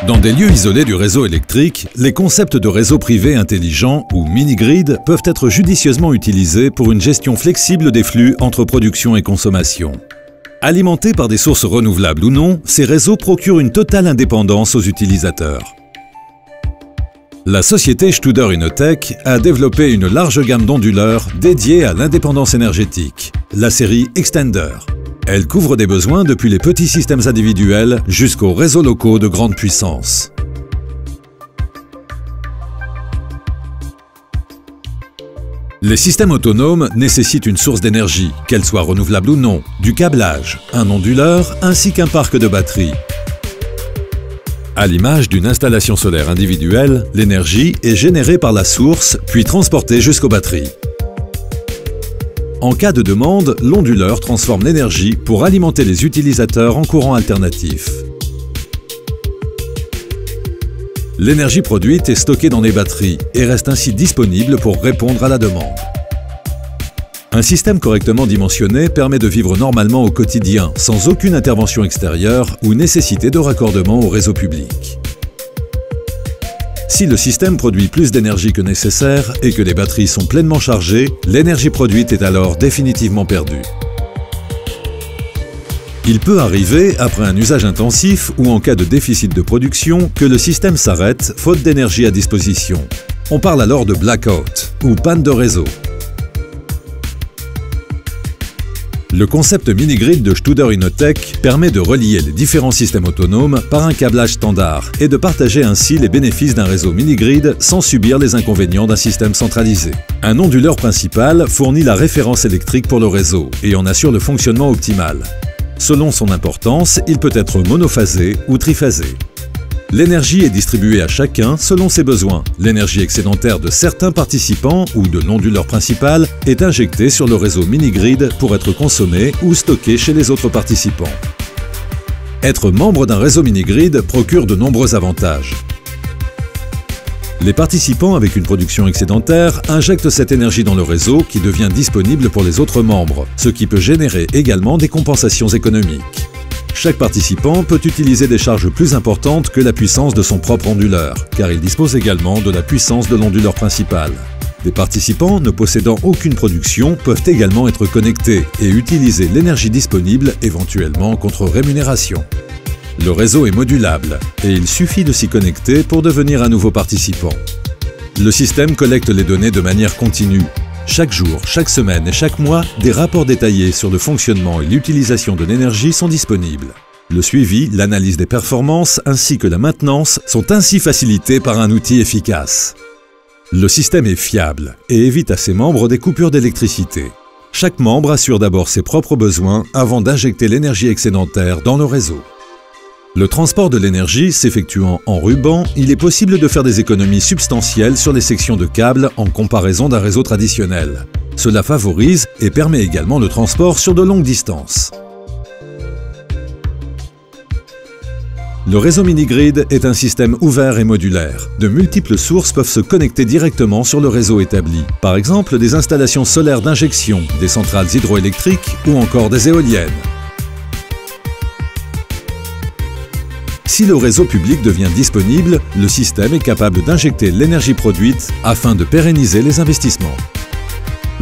Dans des lieux isolés du réseau électrique, les concepts de réseau privé intelligent ou mini-grid peuvent être judicieusement utilisés pour une gestion flexible des flux entre production et consommation. Alimentés par des sources renouvelables ou non, ces réseaux procurent une totale indépendance aux utilisateurs. La société Studer Innotech a développé une large gamme d'onduleurs dédiés à l'indépendance énergétique, la série Extender. Elle couvre des besoins depuis les petits systèmes individuels jusqu'aux réseaux locaux de grande puissance. Les systèmes autonomes nécessitent une source d'énergie, qu'elle soit renouvelable ou non, du câblage, un onduleur ainsi qu'un parc de batteries. À l'image d'une installation solaire individuelle, l'énergie est générée par la source puis transportée jusqu'aux batteries. En cas de demande, l'onduleur transforme l'énergie pour alimenter les utilisateurs en courant alternatif. L'énergie produite est stockée dans les batteries et reste ainsi disponible pour répondre à la demande. Un système correctement dimensionné permet de vivre normalement au quotidien, sans aucune intervention extérieure ou nécessité de raccordement au réseau public. Si le système produit plus d'énergie que nécessaire et que les batteries sont pleinement chargées, l'énergie produite est alors définitivement perdue. Il peut arriver, après un usage intensif ou en cas de déficit de production, que le système s'arrête faute d'énergie à disposition. On parle alors de blackout ou panne de réseau. Le concept mini-grid de Studer Innotech permet de relier les différents systèmes autonomes par un câblage standard et de partager ainsi les bénéfices d'un réseau mini-grid sans subir les inconvénients d'un système centralisé. Un onduleur principal fournit la référence électrique pour le réseau et en assure le fonctionnement optimal. Selon son importance, il peut être monophasé ou triphasé. L'énergie est distribuée à chacun selon ses besoins. L'énergie excédentaire de certains participants ou de l'onduleur principal est injectée sur le réseau mini-grid pour être consommée ou stockée chez les autres participants. Être membre d'un réseau mini-grid procure de nombreux avantages. Les participants avec une production excédentaire injectent cette énergie dans le réseau qui devient disponible pour les autres membres, ce qui peut générer également des compensations économiques. Chaque participant peut utiliser des charges plus importantes que la puissance de son propre onduleur, car il dispose également de la puissance de l'onduleur principal. Des participants ne possédant aucune production peuvent également être connectés et utiliser l'énergie disponible éventuellement contre rémunération. Le réseau est modulable et il suffit de s'y connecter pour devenir un nouveau participant. Le système collecte les données de manière continue. Chaque jour, chaque semaine et chaque mois, des rapports détaillés sur le fonctionnement et l'utilisation de l'énergie sont disponibles. Le suivi, l'analyse des performances ainsi que la maintenance sont ainsi facilités par un outil efficace. Le système est fiable et évite à ses membres des coupures d'électricité. Chaque membre assure d'abord ses propres besoins avant d'injecter l'énergie excédentaire dans le réseau. Le transport de l'énergie s'effectuant en ruban, il est possible de faire des économies substantielles sur les sections de câbles en comparaison d'un réseau traditionnel. Cela favorise et permet également le transport sur de longues distances. Le réseau mini-grid est un système ouvert et modulaire. De multiples sources peuvent se connecter directement sur le réseau établi. Par exemple, des installations solaires d'injection, des centrales hydroélectriques ou encore des éoliennes. Si le réseau public devient disponible, le système est capable d'injecter l'énergie produite afin de pérenniser les investissements.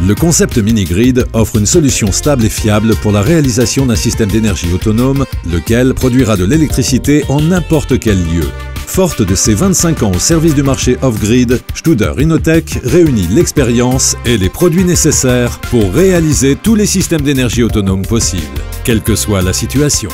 Le concept mini-grid offre une solution stable et fiable pour la réalisation d'un système d'énergie autonome, lequel produira de l'électricité en n'importe quel lieu. Forte de ses 25 ans au service du marché off-grid, Studer Innotech réunit l'expérience et les produits nécessaires pour réaliser tous les systèmes d'énergie autonome possibles, quelle que soit la situation.